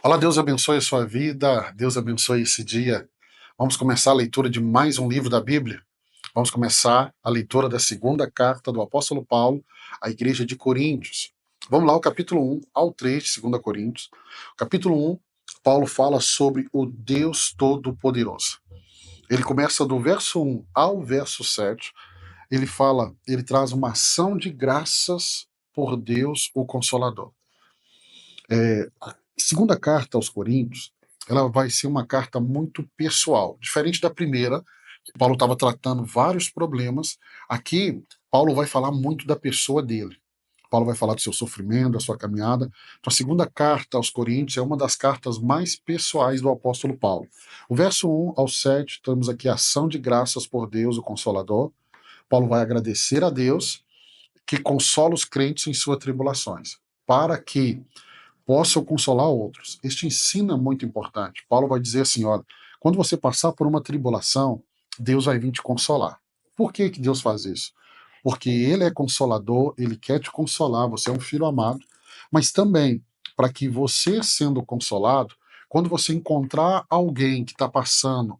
Olá, Deus abençoe a sua vida, Deus abençoe esse dia. Vamos começar a leitura de mais um livro da Bíblia. Vamos começar a leitura da segunda carta do apóstolo Paulo à igreja de Coríntios. Vamos lá, o capítulo 1 ao 3 de 2 Coríntios. O capítulo 1, Paulo fala sobre o Deus Todo-Poderoso. Ele começa do verso 1 ao verso 7. Ele traz uma ação de graças por Deus, o Consolador. A segunda carta aos Coríntios, ela vai ser uma carta muito pessoal, diferente da primeira. Paulo estava tratando vários problemas. Aqui, Paulo vai falar muito da pessoa dele. Paulo vai falar do seu sofrimento, da sua caminhada. Então, a segunda carta aos Coríntios é uma das cartas mais pessoais do apóstolo Paulo. O verso 1 ao 7, temos aqui a ação de graças por Deus, o Consolador. Paulo vai agradecer a Deus que consola os crentes em suas tribulações, para que possam consolar outros. Este ensino é muito importante. Paulo vai dizer assim, olha, quando você passar por uma tribulação, Deus vai vir te consolar. Por que Deus faz isso? Porque Ele é consolador, Ele quer te consolar, você é um filho amado, mas também para que você, sendo consolado, quando você encontrar alguém que está passando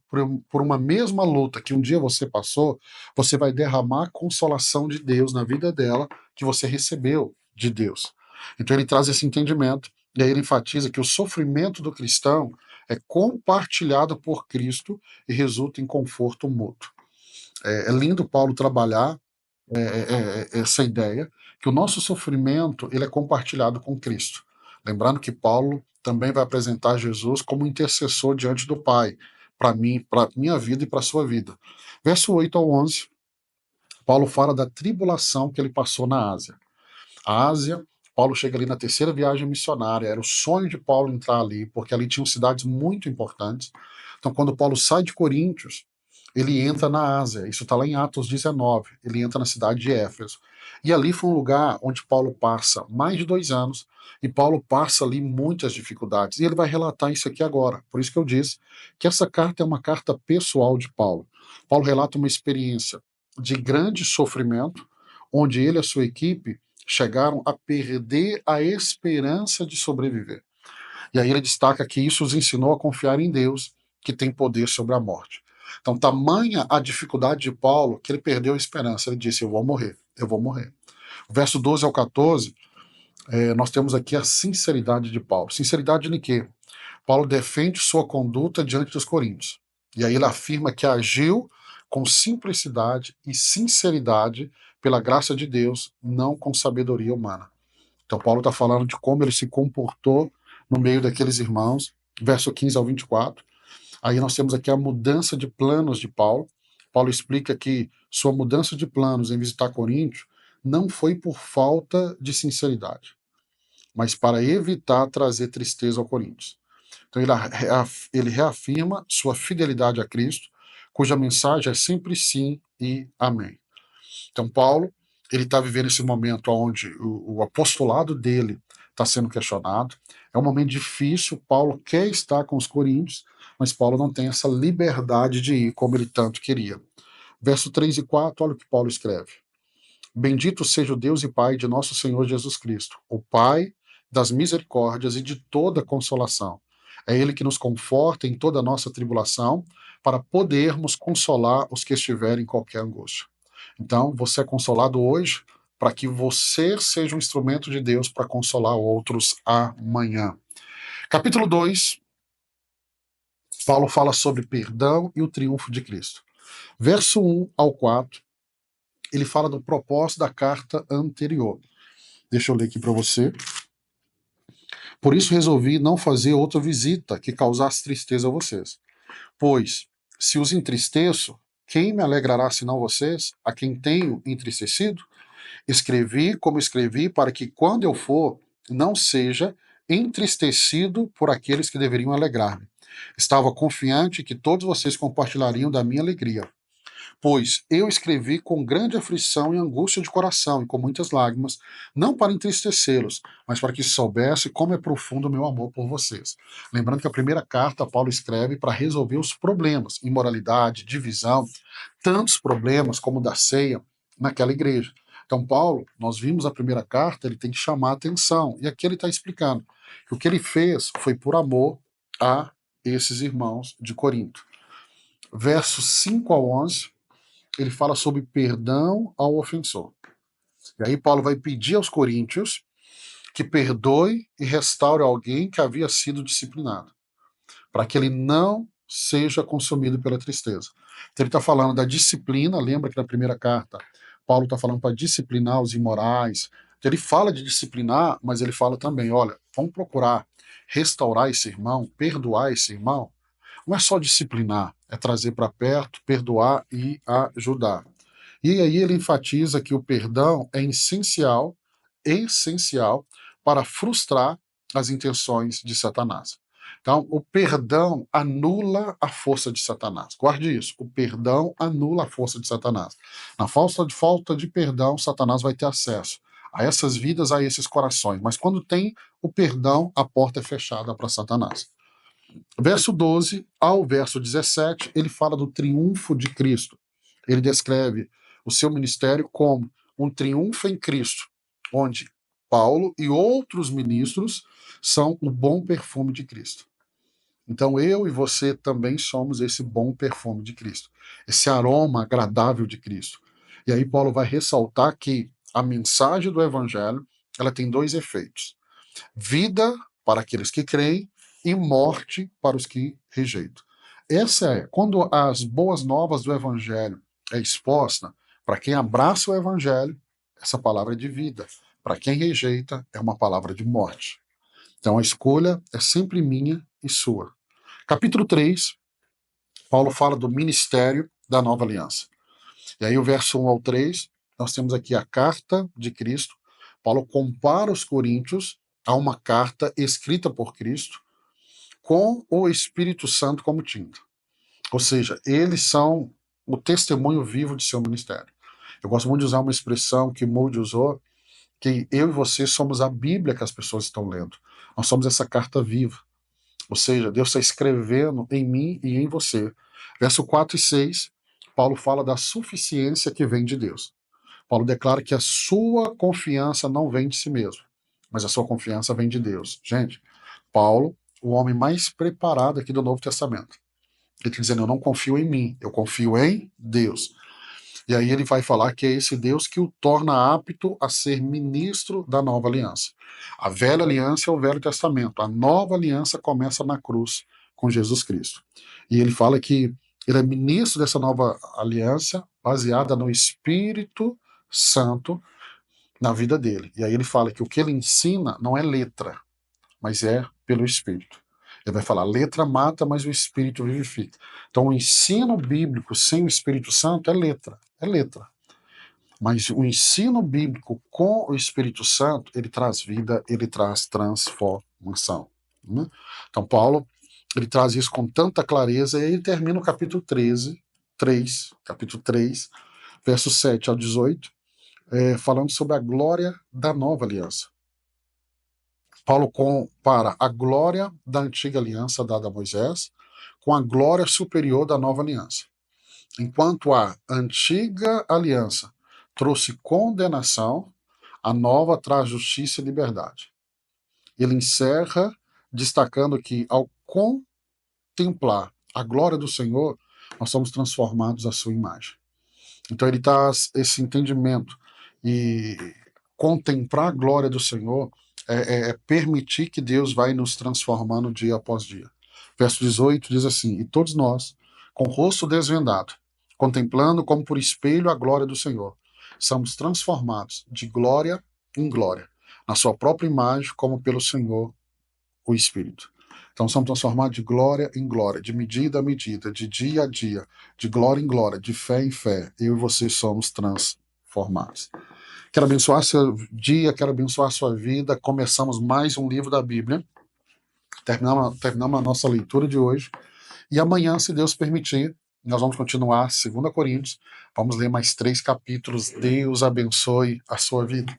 por uma mesma luta que um dia você passou, você vai derramar a consolação de Deus na vida dela que você recebeu de Deus. Então ele traz esse entendimento, e aí ele enfatiza que o sofrimento do cristão é compartilhado por Cristo e resulta em conforto mútuo. É lindo Paulo trabalhar essa ideia que o nosso sofrimento ele é compartilhado com Cristo. Lembrando que Paulo também vai apresentar Jesus como intercessor diante do Pai, para mim, para minha vida e para a sua vida. Verso 8 ao 11, Paulo fala da tribulação que ele passou na Ásia. A Ásia, Paulo chega ali na terceira viagem missionária, era o sonho de Paulo entrar ali, porque ali tinham cidades muito importantes. Então, quando Paulo sai de Coríntios, ele entra na Ásia, isso está lá em Atos 19, ele entra na cidade de Éfeso. E ali foi um lugar onde Paulo passa mais de 2 anos, e Paulo passa ali muitas dificuldades, e ele vai relatar isso aqui agora. Por isso que eu disse que essa carta é uma carta pessoal de Paulo. Paulo relata uma experiência de grande sofrimento, onde ele e a sua equipe chegaram a perder a esperança de sobreviver. E aí ele destaca que isso os ensinou a confiar em Deus, que tem poder sobre a morte. Então, tamanha a dificuldade de Paulo que ele perdeu a esperança. Ele disse: eu vou morrer, eu vou morrer. O verso 12 ao 14, nós temos aqui a sinceridade de Paulo. Sinceridade de quê? Paulo defende sua conduta diante dos coríntios. E aí ele afirma que agiu com simplicidade e sinceridade pela graça de Deus, não com sabedoria humana. Então Paulo está falando de como ele se comportou no meio daqueles irmãos, verso 15 ao 24. Aí nós temos aqui a mudança de planos de Paulo. Paulo explica que sua mudança de planos em visitar Coríntio não foi por falta de sinceridade, mas para evitar trazer tristeza ao Coríntios. Então ele reafirma sua fidelidade a Cristo, cuja mensagem é sempre sim e amém. Então Paulo, ele está vivendo esse momento onde o apostolado dele está sendo questionado. É um momento difícil, Paulo quer estar com os coríntios, mas Paulo não tem essa liberdade de ir como ele tanto queria. Verso 3 e 4, olha o que Paulo escreve. Bendito seja o Deus e Pai de nosso Senhor Jesus Cristo, o Pai das misericórdias e de toda consolação. É Ele que nos conforta em toda a nossa tribulação, para podermos consolar os que estiverem em qualquer angústia. Então, você é consolado hoje para que você seja um instrumento de Deus para consolar outros amanhã. Capítulo 2, Paulo fala sobre perdão e o triunfo de Cristo. Verso 1 ao 4, ele fala do propósito da carta anterior. Deixa eu ler aqui para você. Por isso resolvi não fazer outra visita que causasse tristeza a vocês. Pois, se os entristeço, quem me alegrará senão vocês, a quem tenho entristecido? Escrevi como escrevi para que, quando eu for, não seja entristecido por aqueles que deveriam alegrar-me. Estava confiante que todos vocês compartilhariam da minha alegria. Pois eu escrevi com grande aflição e angústia de coração e com muitas lágrimas, não para entristecê-los, mas para que soubesse como é profundo o meu amor por vocês. Lembrando que a primeira carta Paulo escreve para resolver os problemas, imoralidade, divisão, tantos problemas como o da ceia naquela igreja. Então, Paulo, nós vimos a primeira carta, ele tem que chamar a atenção. E aqui ele está explicando que o que ele fez foi por amor a esses irmãos de Corinto. Versos 5 ao 11, ele fala sobre perdão ao ofensor. E aí Paulo vai pedir aos coríntios que perdoe e restaure alguém que havia sido disciplinado, para que ele não seja consumido pela tristeza. Então ele está falando da disciplina, lembra que na primeira carta Paulo está falando para disciplinar os imorais. Então ele fala de disciplinar, mas ele fala também, olha, vamos procurar restaurar esse irmão, perdoar esse irmão. Não é só disciplinar, é trazer para perto, perdoar e ajudar. E aí ele enfatiza que o perdão é essencial para frustrar as intenções de Satanás. Então, o perdão anula a força de Satanás. Guarde isso. O perdão anula a força de Satanás. Na falta de perdão, Satanás vai ter acesso a essas vidas, a esses corações. Mas quando tem o perdão, a porta é fechada para Satanás. Verso 12 ao verso 17, ele fala do triunfo de Cristo. Ele descreve o seu ministério como um triunfo em Cristo, onde Paulo e outros ministros são o bom perfume de Cristo. Então eu e você também somos esse bom perfume de Cristo, esse aroma agradável de Cristo. E aí Paulo vai ressaltar que a mensagem do evangelho, ela tem dois efeitos: vida para aqueles que creem e morte para os que rejeitam. Essa é, quando as boas novas do evangelho é exposta, para quem abraça o evangelho, essa palavra é de vida. Para quem rejeita, é uma palavra de morte. Então a escolha é sempre minha e sua. Capítulo 3, Paulo fala do ministério da nova aliança. E aí o verso 1 ao 3, nós temos aqui a carta de Cristo. Paulo compara os coríntios a uma carta escrita por Cristo com o Espírito Santo como tinta. Ou seja, eles são o testemunho vivo de seu ministério. Eu gosto muito de usar uma expressão que Moody usou, que eu e você somos a Bíblia que as pessoas estão lendo. Nós somos essa carta viva. Ou seja, Deus está escrevendo em mim e em você. Verso 4 e 6, Paulo fala da suficiência que vem de Deus. Paulo declara que a sua confiança não vem de si mesmo, mas a sua confiança vem de Deus. Gente, Paulo, o homem mais preparado aqui do Novo Testamento. Ele está dizendo, eu não confio em mim, eu confio em Deus. E aí ele vai falar que é esse Deus que o torna apto a ser ministro da nova aliança. A velha aliança é o Velho Testamento. A nova aliança começa na cruz com Jesus Cristo. E ele fala que ele é ministro dessa nova aliança baseada no Espírito Santo na vida dele. E aí ele fala que o que ele ensina não é letra, mas é pelo Espírito. Ele vai falar, letra mata, mas o Espírito vivifica. Então o ensino bíblico sem o Espírito Santo é letra. É letra. Mas o ensino bíblico com o Espírito Santo, ele traz vida, ele traz transformação. Né? Então Paulo, ele traz isso com tanta clareza, e aí ele termina o capítulo 3, versos 7 ao 18, falando sobre a glória da nova aliança. Paulo compara a glória da antiga aliança dada a Moisés com a glória superior da nova aliança. Enquanto a antiga aliança trouxe condenação, a nova traz justiça e liberdade. Ele encerra destacando que, ao contemplar a glória do Senhor, nós somos transformados à sua imagem. Então ele traz esse entendimento, e contemplar a glória do Senhor é permitir que Deus vai nos transformando dia após dia. Verso 18 diz assim, e todos nós, com o rosto desvendado, contemplando como por espelho a glória do Senhor, somos transformados de glória em glória, na sua própria imagem, como pelo Senhor, o Espírito. Então somos transformados de glória em glória, de medida a medida, de dia a dia, de glória em glória, de fé em fé. Eu e você somos transformados. Quero abençoar seu dia, quero abençoar sua vida. Começamos mais um livro da Bíblia. Terminamos a nossa leitura de hoje. E amanhã, se Deus permitir, nós vamos continuar 2 Coríntios. Vamos ler mais 3 capítulos. Deus abençoe a sua vida.